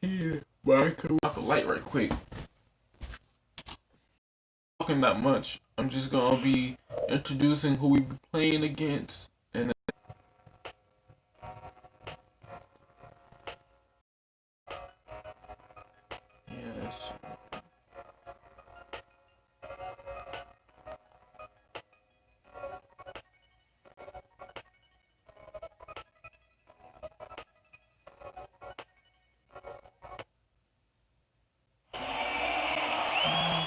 10, but I could off the light right quick. Talking that much, I'm just gonna be introducing who we be playing against, and yes.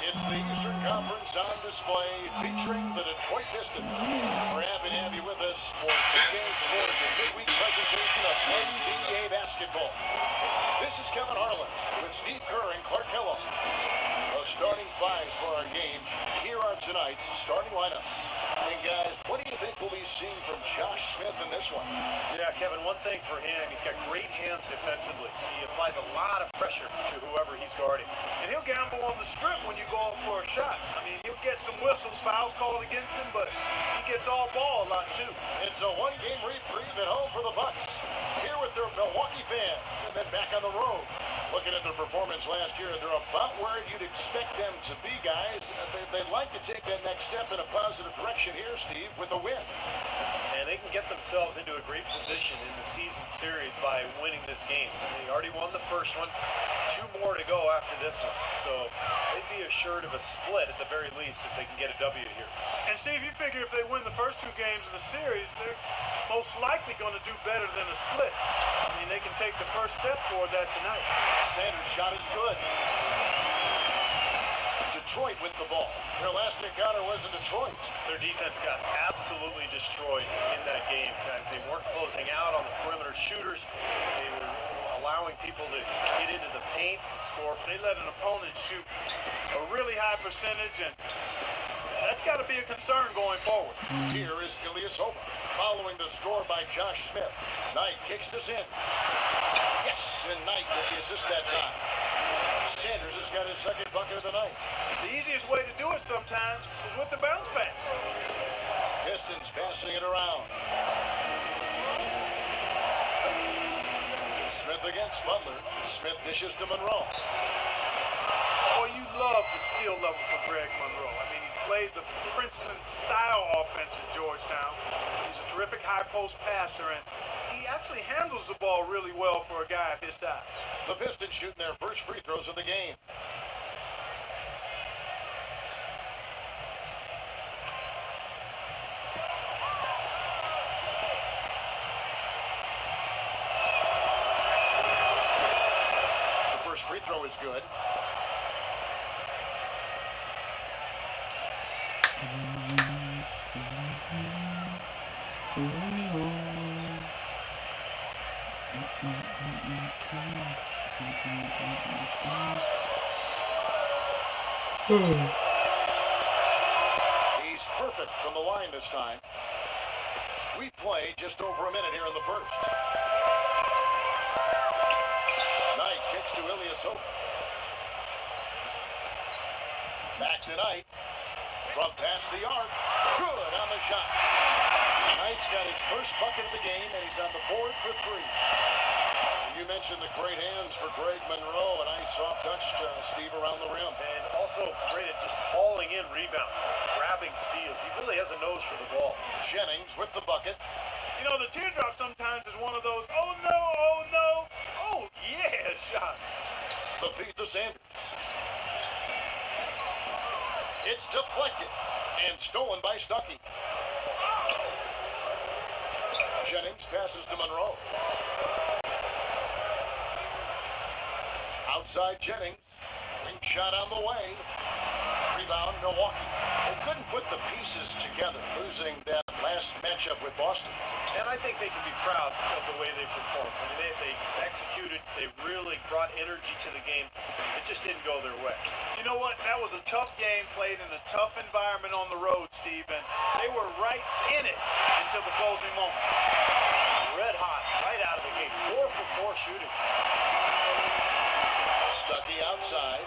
It's the Eastern Conference on display featuring the Detroit Pistons. We're happy to have you with us for today's sports and midweek presentation of NBA basketball. This is Kevin Harlan with Steve Kerr and Clark Kellogg. The starting fives for our game. Here are tonight's starting lineups. And guys, what do you think we'll be seeing from Josh Smith in this one? Yeah, Kevin, one thing for him, he's got great hands defensively. He applies a lot of pressure to whoever he's guarding. And he'll gamble on the strip when you go out for a shot. I mean, he'll get some whistles, fouls called against him, but he gets all ball a lot too. It's a one-game reprieve at home for the Bucks. Here with their Milwaukee fans, and then back on the road. Looking at their performance last year, they're about where you'd expect them to be, guys. They'd like to take that next step in a positive direction here, Steve, with a win. And they can get themselves into a great position in the season series by winning this game. They already won the first one. 2 more to go after this one. So they'd be assured of a split at the very least if they can get a W here. And Steve, you figure if they win the first 2 games of the series, they're most likely going to do better than a split. I mean, they can take the first step toward that tonight. Sanders' shot is good. Detroit with the ball. Their last encounter was in Detroit. Their defense got absolutely destroyed in that game, guys. They weren't closing out on the perimeter shooters. They were allowing people to get into the paint and score. They let an opponent shoot a really high percentage, and that's got to be a concern going forward. Here is Ilyasova following the score by Josh Smith. Knight kicks this in. Yes, and Knight with the assist that time. Sanders has got his second bucket of the night. The easiest way to do it sometimes is with the bounce pass. Pistons passing it around. Smith against Butler. Smith dishes to Monroe. Boy, you love the skill level for Greg Monroe. I mean, he played the Princeton-style offense at Georgetown. He's a terrific high-post passer, and he actually handles the ball really well for a guy of his size. The Pistons shooting their first free throws of the game. The first free throw is good. He's perfect from the line this time. We play just over a minute here in the first. Knight kicks to Ilyasova. Back to Knight. From past the arc. Good on the shot. Knight's got his first bucket of the game, and he's on the board for 3. You mentioned the great hands for Greg Monroe, a nice soft touch, Steve, around the rim. And also great at just hauling in rebounds, grabbing steals. He really has a nose for the ball. Jennings with the bucket. You know, the teardrop sometimes is one of those, oh no, oh no, oh yeah shots. The feed to Sanders. It's deflected and stolen by Stuckey. Jennings passes to Monroe. Outside Jennings. Ring shot on the way. Rebound Milwaukee. They couldn't put the pieces together, losing that last matchup with Boston. And I think they can be proud of the way they performed. I mean, they executed. They really brought energy to the game. It just didn't go their way. You know what? That was a tough game played in a tough environment on the road, Steve, and they were right in it until the closing moment. Red hot, right out of the gate. 4 for 4 shooting. Stuckey outside.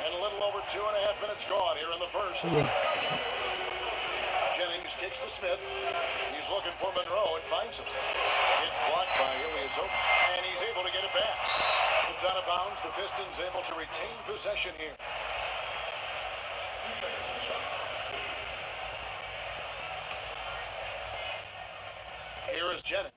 And a little over 2.5 minutes gone here in the first. Jennings kicks to Smith. He's looking for Monroe and finds him. It's rebounds. The Pistons able to retain possession here. Here is Jennings.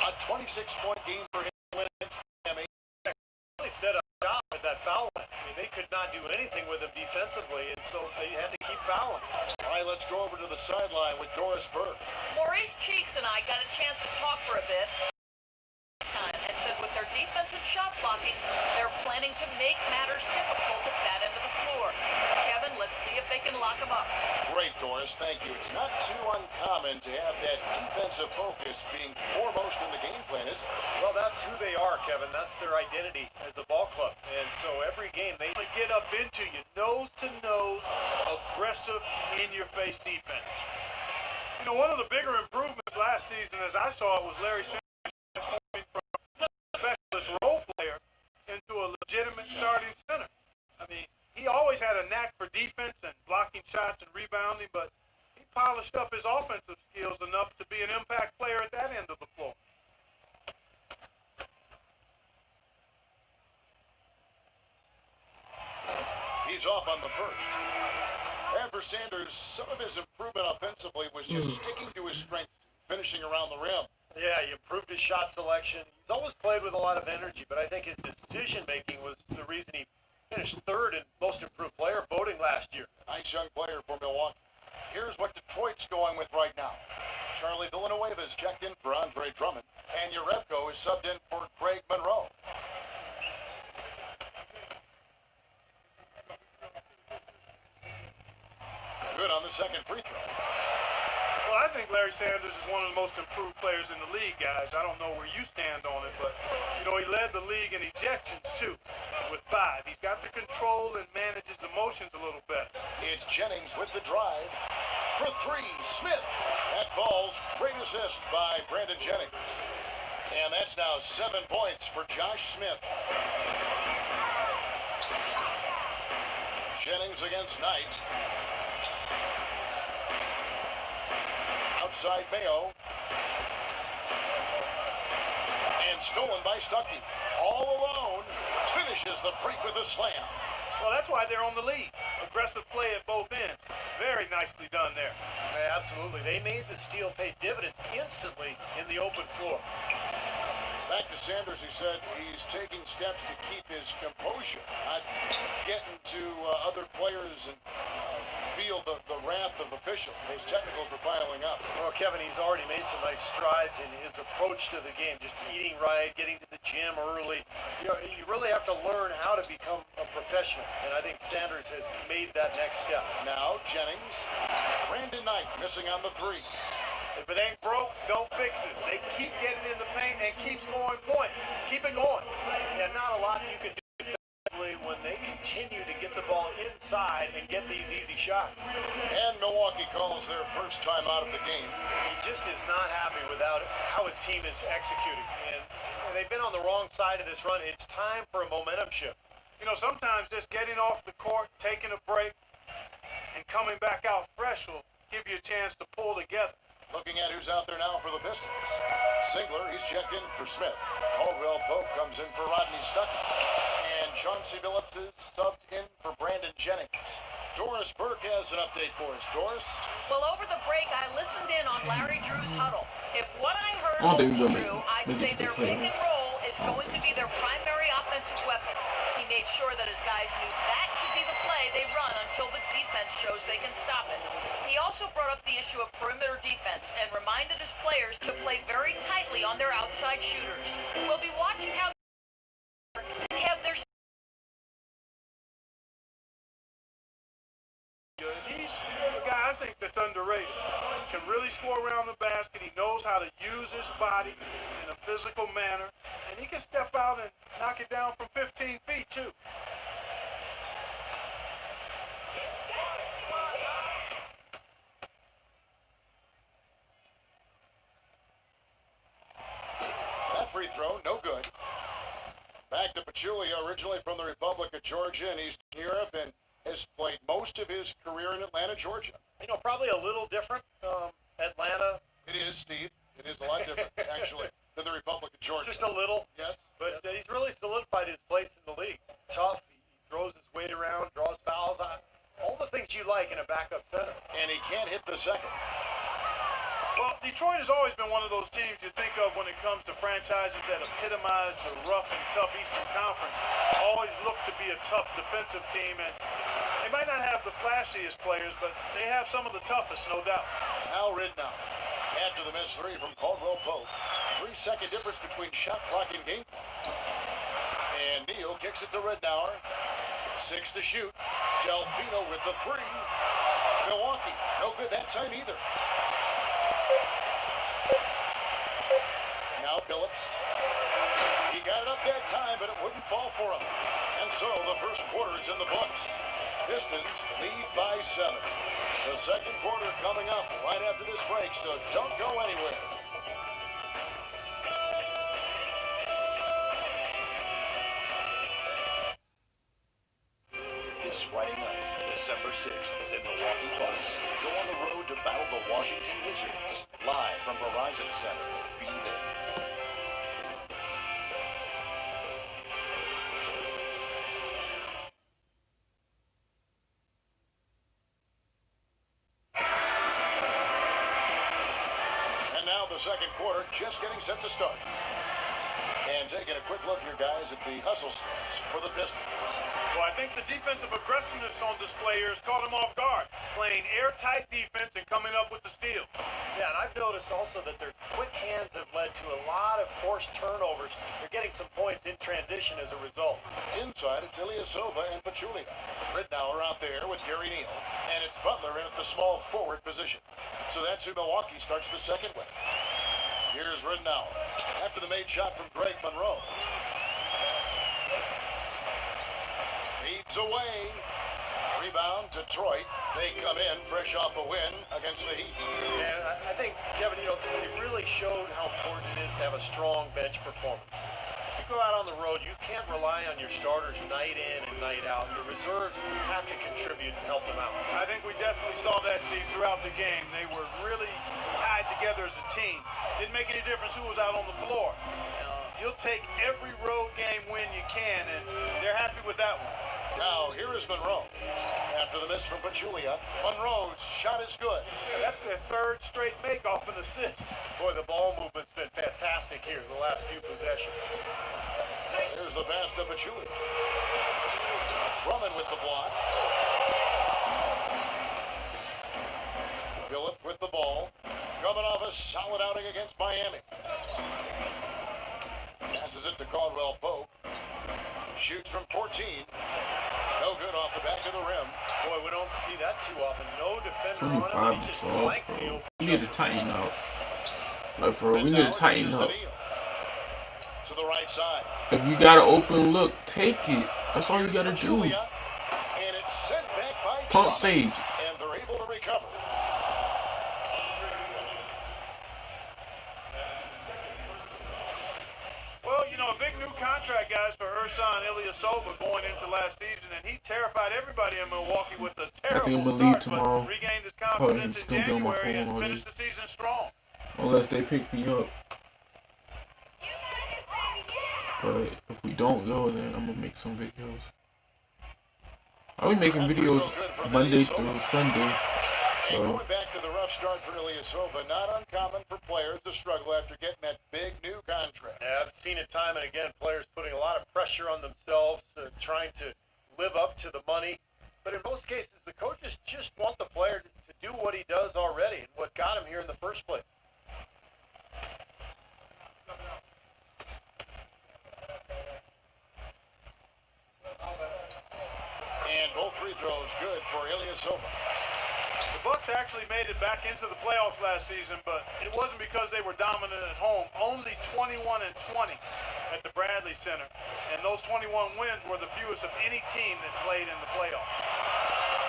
A 26-point game for him to win against Miami. They set up shop with that foul. I mean, they could not do anything with him defensively, and so they had to keep fouling. All right, let's go over to the sideline with Doris Burke. Maurice Cheeks and I got a chance to talk for a bit and said with their defense and shot blocking, they're planning to make matters difficult at that end of the floor. Kevin, let's see if they can lock them up. Great, Doris. Thank you. It's not too uncommon to have that defensive focus being foremost in the game plan, is it? Well, that's who they are, Kevin. That's their identity as a ball club. And so every game they Get up into you, nose to nose, aggressive, in-your-face defense. You know, one of the bigger improvements last season, as I saw it, was Larry Sanders transforming from a specialist role player into a legitimate starting center. I mean, he always had a knack for defense and blocking shots and rebounding, but he polished up his offensive skills enough to be an impact player at that end of the floor. He's off on the first. And for Sanders, some of his improvement offensively was just sticking to his strength, finishing around the rim. Yeah, he improved his shot selection. He's always played with a lot of energy, but I think his decision-making was the reason he finished third in most improved player voting last year. Nice young player for Milwaukee. Here's what Detroit's going with right now. Charlie Villanueva is checked in for Andre Drummond, and Urepko is subbed in for Greg Monroe. Good on the second free throw. Well, I think Larry Sanders is one of the most improved players in the league, guys. I don't know where you stand on it, but, you know, he led the league in ejections, too, with 5. He's got to control and manage his emotions a little better. It's Jennings with the drive. For 3, Smith. That falls. Great assist by Brandon Jennings. And that's now 7 points for Josh Smith. Jennings against Knight. Outside Mayo. And stolen by Stuckey. All alone. Finishes the break with a slam. Well, that's why they're on the lead. Aggressive play at both ends. Very nicely done there. Yeah, absolutely. They made the steal pay dividends instantly in the open floor. Back to Sanders, he said he's taking steps to keep his composure, not getting to other players and feel the wrath of officials. Those technicals were piling up. Well, Kevin, he's already made some nice strides in his approach to the game, just eating right, getting to the gym early. You know, you really have to learn how to become a professional, and I think Sanders has made that next step. Now Jennings, Brandon Knight missing on the 3. If it ain't broke, don't fix it. They keep getting in the paint and keep scoring points. Keep it going. Yeah, not a lot you can do defensively when they continue to get the ball inside and get these easy shots. And Milwaukee calls their first time out of the game. He just is not happy without how his team is executing. And they've been on the wrong side of this run. It's time for a momentum shift. You know, sometimes just getting off the court, taking a break, and coming back out fresh will give you a chance to pull together. Looking at who's out there now for the Pistons. Singler, he's checked in for Smith. Caldwell Pope comes in for Rodney Stuckey. And Chauncey Billups is subbed in for Brandon Jennings. Doris Burke has an update for us. Doris? Well, over the break, I listened in on Larry Drew's huddle. If what I heard I don't think was we're gonna true, I'd make say it to their the pick and playoffs. roll is going to be their primary offensive weapon. He made sure that his guys knew that should be the play they run until the defense shows they can stop it. He also brought up the issue of perimeter defense and reminded his players to play very tightly on their outside shooters. We'll be watching how they have their He's a guy I think that's underrated. He can really score around the basket. He knows how to use his body in a physical manner. And he can step out and knock it down from 15 feet, too. That free throw, no good. Back to Pachulia, originally from the Republic of Georgia in Eastern Europe, and has played most of his career in Atlanta, Georgia. You know, probably a little different. Atlanta. It is, Steve. It is a lot different, actually, than the Republic of Georgia. Just a little. Yes. But he's really solidified his place in taking a backup center. And he can't hit the second. Well, Detroit has always been one of those teams you think of when it comes to franchises that epitomize the rough and tough Eastern Conference. Always look to be a tough defensive team, and they might not have the flashiest players, but they have some of the toughest, no doubt. Al Ridnour after the missed three from Caldwell Pope. 3-second difference between shot clock and game clock. And Neal kicks it to Ridnour. 6 to shoot. Gelfino with the three. Milwaukee, no good that time either. Now Phillips. He got it up that time, but it wouldn't fall for him. And so the first quarter is in the books. Pistons lead by 7. The second quarter coming up right after this break, so don't go anywhere. This Friday night, December 6th, the Milwaukee Bucks go on the road to battle the Washington Wizards. Live from Verizon Center. Be there. And now the second quarter just getting set to start. And taking a quick look here, guys, at the hustle stats for the Pistons. Well, I think the defensive aggressiveness on display here has caught them off guard, playing airtight defense and coming up with the steal. Yeah, and I've noticed also that their quick hands have led to a lot of forced turnovers. They're getting some points in transition as a result. Inside, it's Ilyasova and Pachulia. Ridnour out there with Gary Neal. And it's Butler in at the small forward position. So that's who Milwaukee starts the second with. Here's Ridnour after the made shot from Greg Monroe. Leads away. Rebound, Detroit. They come in fresh off a win against the Heat. And I think, Kevin, it really showed how important it is to have a strong bench performance. You go out on the road, you can't rely on your starters night in and night out. Your reserves have to contribute and help them out. I think we definitely saw that, Steve, throughout the game. They were really tied together as a team. Didn't make any difference who was out on the floor. You'll take every road game win you can, and they're happy with that one. Now, here is Monroe. After the miss from Pachulia, Monroe's shot is good. That's their third straight make off an assist. Boy, the ball movement's been fantastic here the last few possessions. Here's the pass to Pachulia. Drummond with the block. Phillips with the ball. Coming off a solid outing against Miami. Passes it to Caldwell Pope. Shoots from 14. No good off the back of the rim. Boy, we don't see that too often. No defender on 25 him. He just to 12. blanks the open. We need to tighten up. Like, for real, we need to tighten up. To the right side. If you got an open look, take it. That's all you gotta do. And it's sent back by Pump fake. And they're able to recover. Well, a big new contract, guys, for Ersan Ilyasova going into last season, and he terrified everybody in Milwaukee with a terrible I think I'm gonna start, leave tomorrow. but regained his Probably confidence just in gonna be on my January phone and all finished day. the season strong. Unless they pick me up. But if we don't go, then I'm gonna make some videos. I'll be making videos Monday through Sunday. And So going back to the rough start for Ilyasova, not uncommon for players to struggle after getting that big new contract. Yeah, I've seen it time and again, players putting a lot of pressure on themselves, trying to live up to the money. But in most cases, the coaches just want the player to do what he does already and what got him here in the first place. And both free throws good for Ilyasova. The Bucks actually made it back into the playoffs last season, but it wasn't because they were dominant at home. Only 21-20 at the Bradley Center, and those 21 wins were the fewest of any team that played in the playoffs.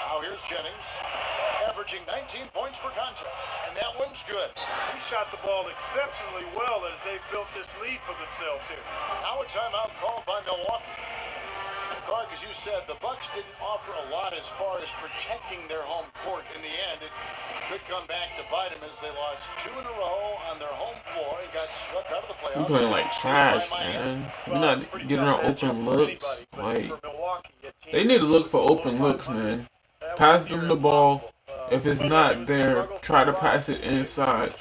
Now here's Jennings, averaging 19 points per contest, and that one's good. He shot the ball exceptionally well as they built this lead for themselves here. Now a timeout called by Milwaukee. Clark, as you said, the Bucks didn't offer a lot as far as protecting their home court. In the end, it could come back to bite them as they lost 2 in a row on their home floor and got swept out of the playoffs. we playing like trash, man. We're not getting our open looks. Like, they need to look for open looks, man. Pass them the ball. If it's not there, try to pass it inside.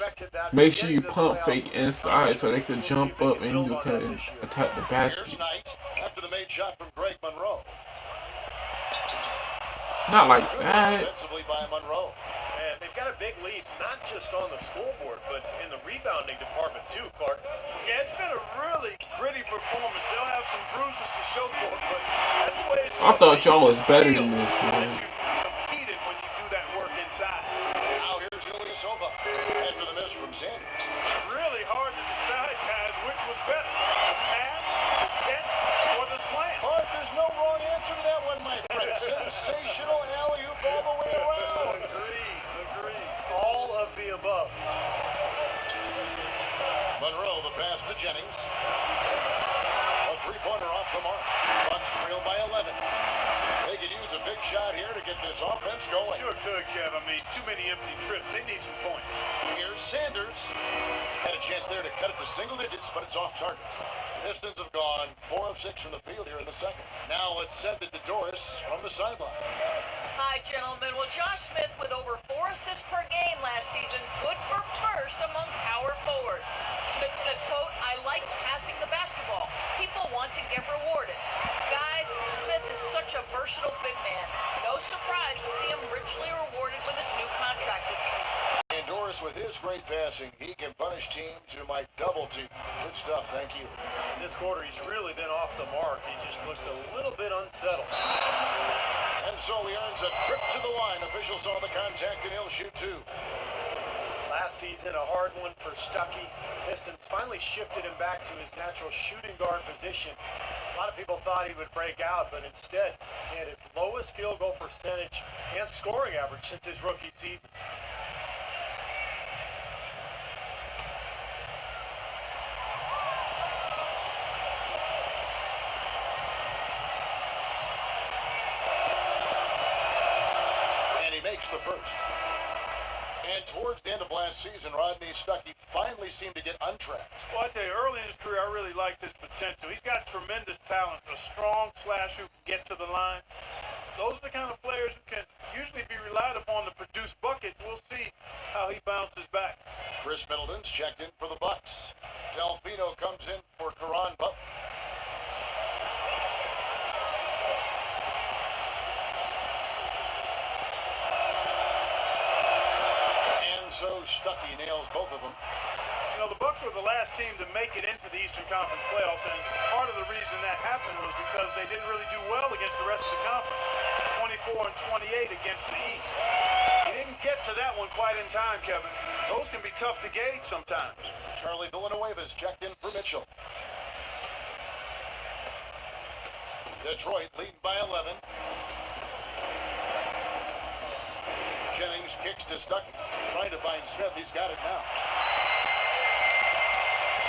Make sure you pump fake inside so they can jump up and you can attack the basket. Here's Knight after the made shot from Greg Monroe. Not like Good that. defensively by Monroe. And they've got a big lead, not just on the scoreboard, but in the rebounding department too, Clark. Yeah, it's been a really gritty performance. They'll have some bruises to show for it, but that's the way it's I thought y'all was better than this, that man. you competed when you do that work inside. Now here's Ilyasova after the miss from Sanders. It's really hard to decide, guys, which was better, the pass, the catch, or the slam. But there's no wrong answer to that one, my friend. Sensational alley-oop all the way around. Agree. All of the above. Monroe, the pass to Jennings. A three-pointer off the mark. Bucks trail by 11. They could use a big shot here to get this offense going. Sure could, Kev. I mean, too many empty trips. They need some points. Here's Sanders. Had a chance there to cut it to single digits, but it's off target. Pistons have gone 4 of 6 from the field here in the second. Now let's send it to Doris from the sideline. Hi, gentlemen. Well, Josh Smith with over 4 assists per game last season, good for first among power forwards. Smith said, quote, I like passing the basketball. People want to get rewarded. Guys, Smith is such a versatile big man. No surprise to see him richly rewarded with his new contract this season. And Doris, with his great passing, he can punish teams who might double team. Good stuff, thank you. In this quarter, he's really been off the mark. He just looks a little bit unsettled. And so he earns a trip to the line. Officials saw the contact and he'll shoot two. Last season, a hard one for Stuckey. Pistons finally shifted him back to his natural shooting guard position. A lot of people thought he would break out, but instead, he had his lowest field goal percentage and scoring average since his rookie season. And he makes the first. And towards the end of last season, Rodney Stuckey finally seemed to get untracked. Well, I tell you, early in his career, I really liked his potential. He's got tremendous talent, a strong slash who can get to the line. Those are the kind of players who can usually be relied upon to produce buckets. We'll see how he bounces back. Chris Middleton's checked in for the Bucks. Delfino comes in for Karan Butler. And so Stuckey nails both of them. You know, the Bucks were the last team to make it into the Eastern Conference playoffs, and part of the reason that happened was because they didn't really do well against the rest of the conference. 24 and 28 against the East. He didn't get to that one quite in time, Kevin. Those can be tough to gauge sometimes. Charlie Villanueva's checked in for Mitchell. Detroit leading by 11. Jennings kicks to Stuckey. Trying to find Smith. He's got it now.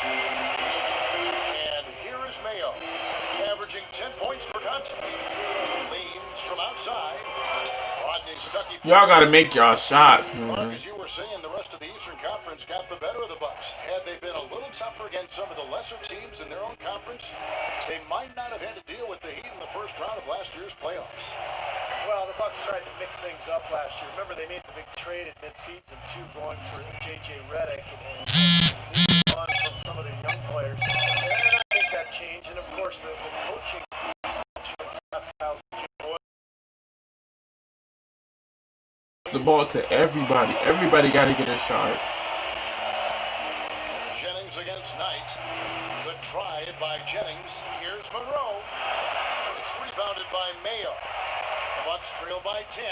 And here is Mayo, averaging 10 points per contest. Leans from outside. Rodney Stuckey. Y'all gotta make y'all shots, Mark, man. as you were saying, the rest of the Eastern Conference got the better of the Bucks. Had they been a little tougher against some of the lesser teams in their own conference, they might not have had to deal with the Heat in the first round of last year's playoffs. Well, the Bucks tried to mix things up last year. Remember, they made the big trade at midseason, too, going for J.J. Redick and moving on from some of the young players. And I think that changed. And, of course, the coaching styles of Jim Boyle. The ball to everybody. Everybody gotta get a shot. Jennings against Knight. The try by Jennings. Here's Monroe. It's rebounded by Mayo. Bucks trail by 10.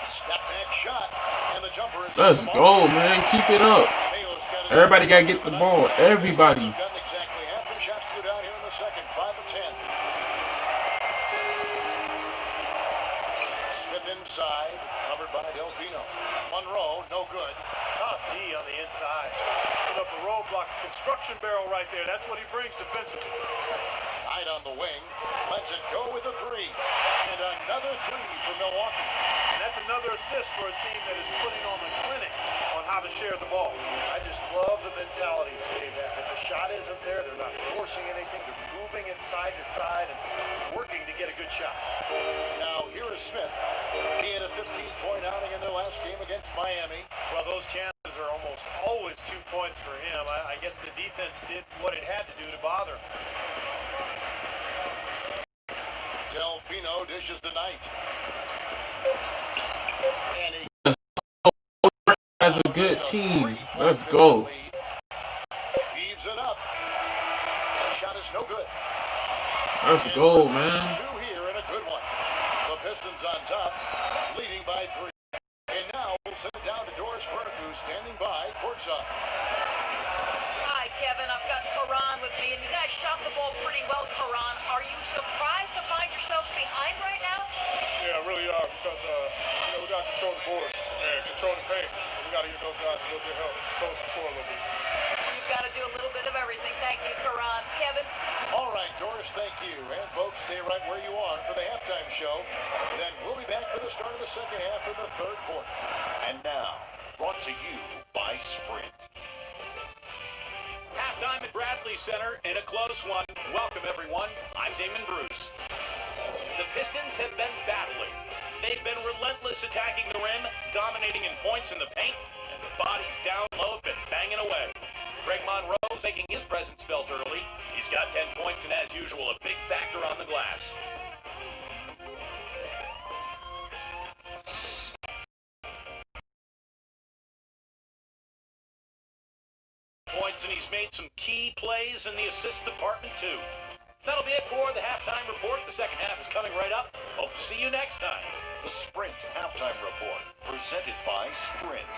Step back shot. And the jumper is. Let's go, man. Keep it up. Mayo's got it. Everybody gotta get the ball. Everybody. Gotten exactly half the shots to go down here in the second. 5 of 10. Smith inside. Covered by Delfino. Monroe, no good. Tough D on the inside. Put up a roadblock, construction barrel right there. That's what he brings defensively. Knight on the wing. Lets it go with a three. And another three for Milwaukee. And that's another assist for a team that is putting on the clinic on how how to share the ball. I just love the mentality they have. If the shot isn't there, they're not forcing anything. They're moving it side to side and working to get a good shot. Now, here is Smith. He had a 15-point outing in their last game against Miami. Well, those chances are almost always 2 points for him. I guess the defense did what it had to do to bother him. Delfino dishes to Knight. And he That's a good team. Let's go. heaves it up. The shot is no good. Let's go, man. Two here and a good one. The Pistons on top, leading by 3. And now we'll send it down to Doris Burke, who's standing by courtside. Hi, Kevin. I've got Karan with me, and you guys shot the ball pretty well, Karan. Are you surprised to find yourselves behind right now? Yeah, really are, because we got to control the boards and control the paint. We got to give those guys a little bit of help, close the score a little bit. You've got to do a little bit of everything. Thank you, Karan. Kevin? All right, Doris, thank you. And folks, stay right where you are for the halftime show. Then we'll be back for the start of the second half of the third quarter. And now, brought to you by Sprint. Halftime at Bradley Center in a close one. Welcome, everyone. I'm Damon Bruce. The Pistons have been battling. They've been relentless attacking the rim, dominating in points in the paint, and the bodies down low have been banging away. Greg Monroe's making his presence felt early. He's got 10 points and, as usual, a big factor on the glass. Points, and he's made some key plays in the assist department, too. That'll be it for the halftime report. The second half is coming right up. Hope to see you next time. The Sprint Halftime Report, presented by Sprint.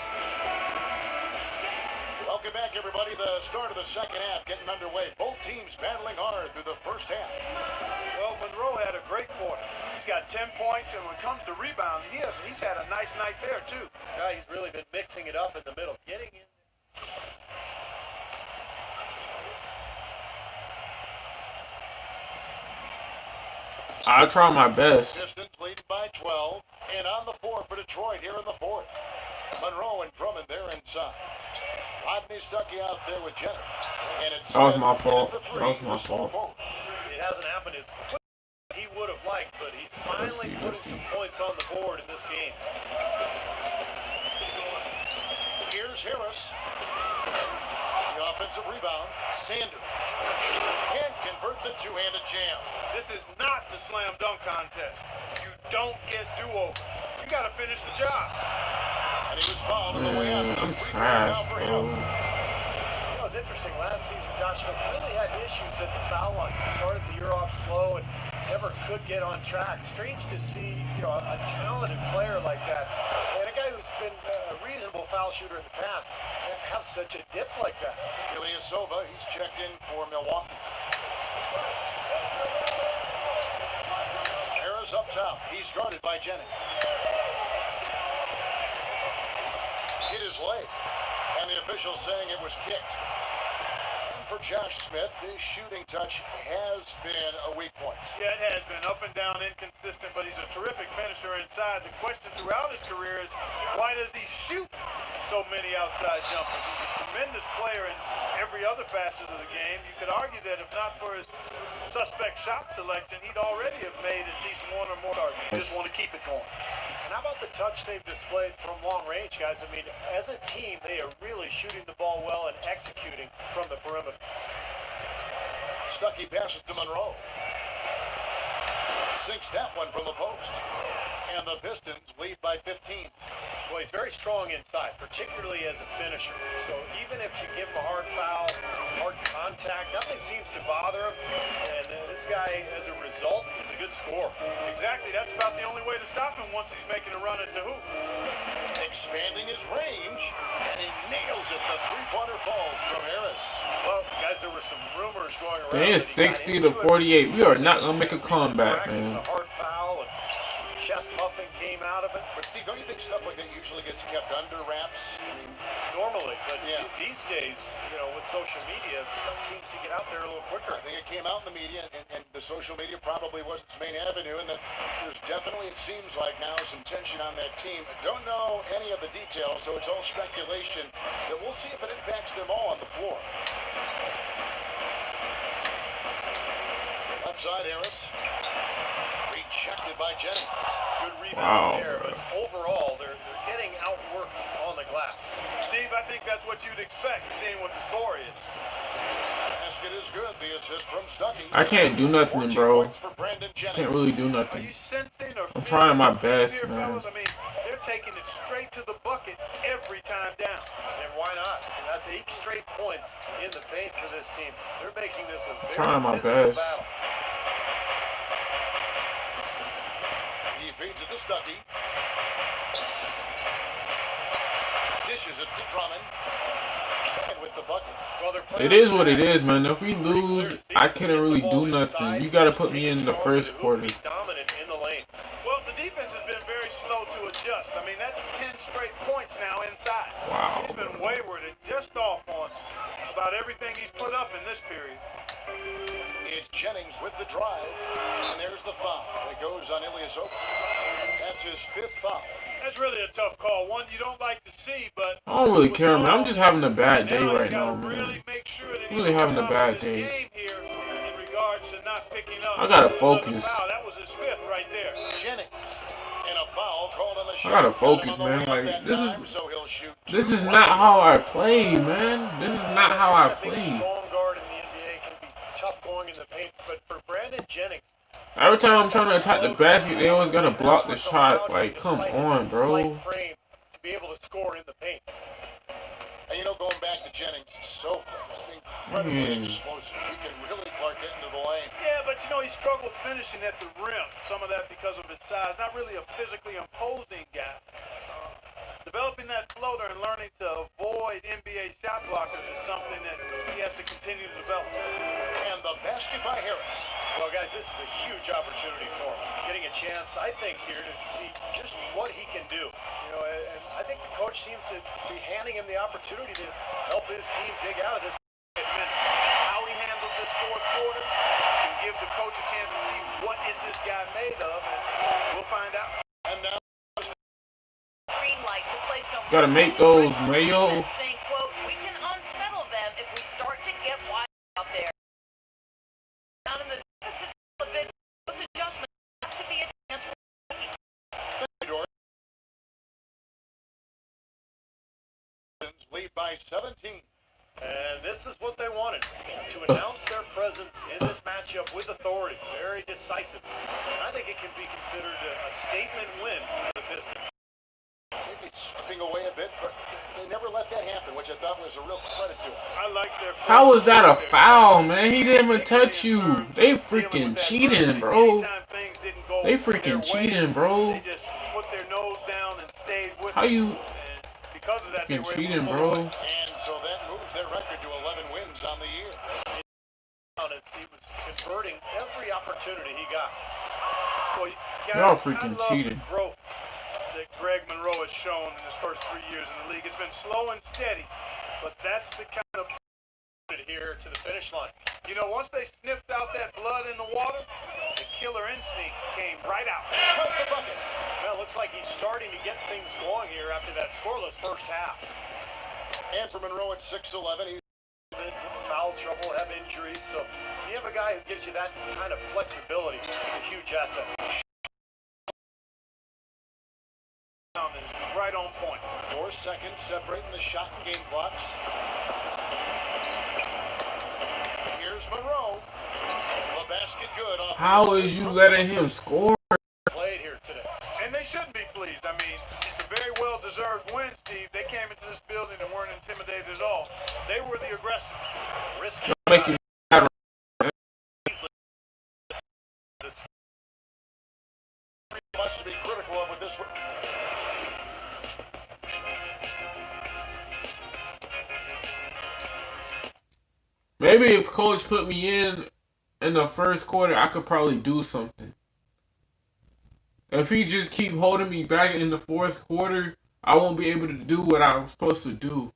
Welcome back, everybody. The start of the second half getting underway. Both teams battling hard through the first half. Well, Monroe had a great quarter. He's got 10 points, and when it comes to rebounding, he's had a nice night there, too. Yeah, he's really been mixing it up in the middle, getting in. I'll try my best. Pistons leading by 12. And on the floor for Detroit here in the fourth. Monroe and Drummond there inside. Rodney Stuckey out there with Jenner. And it's That was my fault. That was my fault. It hasn't happened as quick as he would have liked, but he's finally putting some points on the board in this game. Here's Harris. The offensive rebound. Sanders. Can't convert the two-handed jam. This is not the slam dunk contest. You don't get do-over. You got to finish the job. And he was fouled on the way out. I'm trash, bro. You know, it's interesting. Last season, Josh Smith really had issues at the foul line. He started the year off slow and never could get on track. Strange to see, a talented player like that, and a guy who's been a reasonable foul shooter in the past, have such a dip like that. Ilyasova, he's checked in for Milwaukee. Harris up top. He's guarded by Jennings. Hit his leg, and the official saying it was kicked. And for Josh Smith, his shooting touch has been a weak point. Yeah, it has been up and down, inconsistent, but he's a terrific finisher inside. The question throughout his career is, why does he shoot so many outside jumpers? He's a tremendous player in every other facet of the game. You could argue that if not for his suspect shot selection, he'd already have made at least one or more targets. You just want to keep it going. And how about the touch they've displayed from long range, guys? I mean, as a team, they are really shooting the ball well and executing from the perimeter. Stuckey passes to Monroe. Sinks that one from the post. And the Pistons lead by 15. Well, he's very strong inside, particularly as a finisher. So even if you give him a hard foul, hard contact, nothing seems to bother him. And this guy, as a result, is a good scorer. Exactly. That's about the only way to stop him once he's making a run at the hoop. Expanding his range, and he nails it. The three-pointer falls from Harris. Well, guys, there were some rumors going around. Dang, it's 60 to 48. We are not gonna make a comeback, man. A hard foul and chest muffing came out of it. But Steve, don't you think stuff like that usually gets kept under wraps? I mean, Normally normally, but these days, with social media, stuff seems to get out there a little quicker. I think it came out in the media, and the social media probably was its main avenue, and that there's definitely, it seems like now, some tension on that team. I don't know any of the details, so it's all speculation, that we'll see if it impacts them all on the floor. Left side, Harris. Rejected by Jennings. Good rebound there, but overall, they're getting outworked on the glass. Steve, I think that's what you'd expect, seeing what the score is. Basket is good. The assist from Stuckey. I can't do nothing, bro. I Can't really do Are nothing. you sensing or I'm trying my best, here, man. fellas? I mean, they're taking it straight to the bucket every time down. And why not? And that's 8 straight points in the paint for this team. They're making this a very Trying my physical best. battle. He feeds it to Stuckey. Dishes it to Drummond. And with the bucket. Well, It is what it is, man. If we lose, I couldn't really do nothing. You gotta put me in the first quarter. Dominant in the lane. Well, the defense has been very slow to adjust. I mean, that's 10 straight points now inside. Wow. He's been wayward and just off on about everything he's put up in this period. It's Jennings with the drive. And there's the foul that goes on Ilyasova. That's his 5th foul. That's really a tough call. One you don't like to see, but I don't really care, man. I'm just having a bad day right now, man. really make sure that Really having a bad day. day. Here in regards to not picking up. I gotta focus. Wow, that was his 5th right there. Jennings. And a foul called on the shot. I gotta focus, man. Like, this is not how I play, man. This is not how I play. Strong guard in the NBA can be tough going in the paint, but for Brandon Jennings, Every time I'm trying to attack the basket, they always gotta block the shot. Like, come on, bro. frame to be able to score in the paint. And going back to Jennings, so incredibly explosive. He can really clark it into the lane. Yeah, but he struggled finishing at the rim. Some of that because of his size. Not really a physically imposing guy. Developing that floater and learning to avoid NBA shot blockers is something that he has to continue to develop. And the basket by Harris. Well, guys, this is a huge opportunity for him. Getting a chance, I think, here to see just what he can do. And I think the coach seems to be handing him the opportunity to help his team dig out of this. How he handles this 4th quarter can give the coach a chance to see what is this guy made of, and we'll find out. And now Green light to play some. Gotta make those, Mayo. Saying, quote, we can unsettle them if we start to get wide out there. Down in the deficit a bit, those adjustments have to be a chance. lead by 17. And this is what they wanted, to announce their presence in this matchup with authority. Very decisive. And I think it can be considered a statement win for the Pistons. Maybe slipping away a bit, but they never let that happen, which I thought was a real credit to them. I like their. How was that a foul, man? He didn't even touch you. They freaking cheating, bro. They freaking cheating, bro. They just put their nose down and stayed with How you because of that, they freaking were cheating, able to pull bro? away. And so that moves their record to 11 wins on the year. He was converting every opportunity he got. Well, Y'all guys, freaking I love cheating. the growth that Greg Monroe has shown in his first 3 years in the league. It's been slow and steady, but that's the kind of Here to the finish line. once they sniffed out that blood in the water, the killer instinct came right out. Cut the bucket. Well, it looks like he's starting to get things going here after that scoreless first half. And for Monroe at 6'11", he's Foul trouble, have injuries, so you have a guy who gives you that kind of flexibility. It's a huge asset. Right on point. 4 seconds separating the shot and game clocks. Here's Monroe. The basket good. How is you letting him score? Played here today. And they shouldn't be pleased. I mean, it's a very well-deserved win, Steve. They came into this building and weren't intimidated at all. They were the aggressors. Risky. Making Much to be critical of with this one. Maybe if coach put me in the first quarter, I could probably do something. If he just keep holding me back in the fourth quarter, I won't be able to do what I'm supposed to do.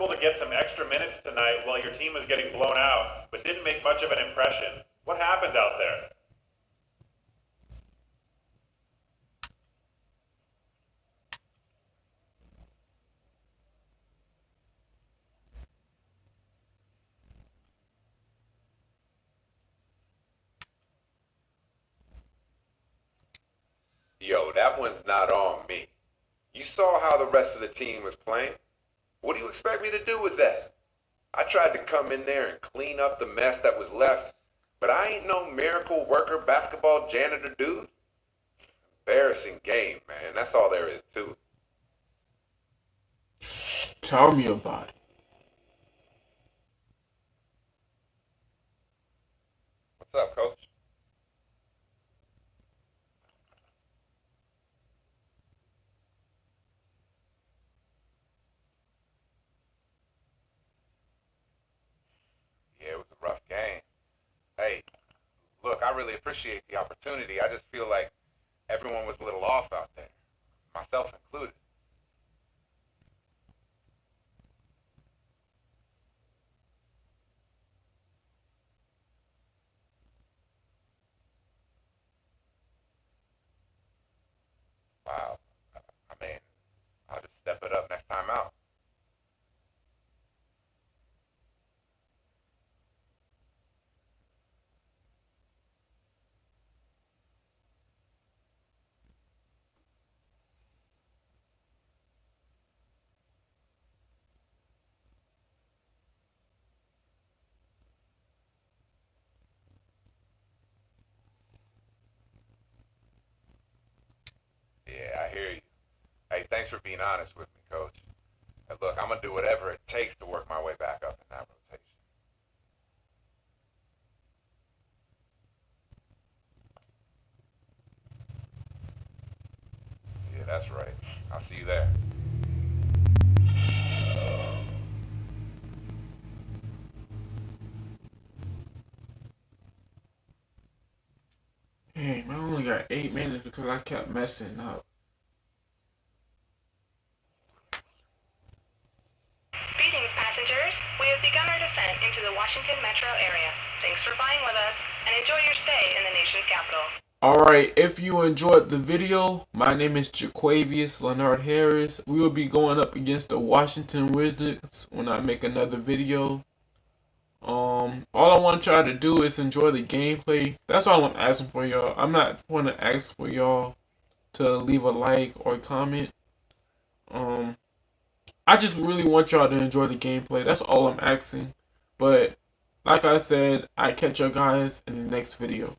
comfortable to get some extra minutes tonight while your team was getting blown out, but didn't make much of an impression. What happened out there? Yo, that one's not on me. You saw how the rest of the team was playing. What do you expect me to do with that? I tried to come in there and clean up the mess that was left, but I ain't no miracle worker basketball janitor dude. Embarrassing game, man. That's all there is to it. Tell me about it. What's up, coach? Yeah, it was a rough game. Hey, look, I really appreciate the opportunity. I just feel like everyone was a little off out there, myself included. Wow. I mean, I'll just step it up next time out. Yeah, I hear you. Hey, thanks for being honest with me, coach. And look, I'm going to do whatever it takes to work my way back up in that rotation. Yeah, that's right. I'll see you there. Hey, man, I only got 8 minutes because I kept messing up. Greetings, passengers. We have begun our descent into the Washington metro area. Thanks for flying with us, and enjoy your stay in the nation's capital. Alright, if you enjoyed the video, my name is Jaquavius Leonard Harris. We will be going up against the Washington Wizards when I make another video. All I want y'all to do is enjoy the gameplay. That's all I'm asking for y'all. I'm not going to ask for y'all to leave a like or comment. I just really want y'all to enjoy the gameplay. That's all I'm asking. But like I said, I catch you guys in the next video.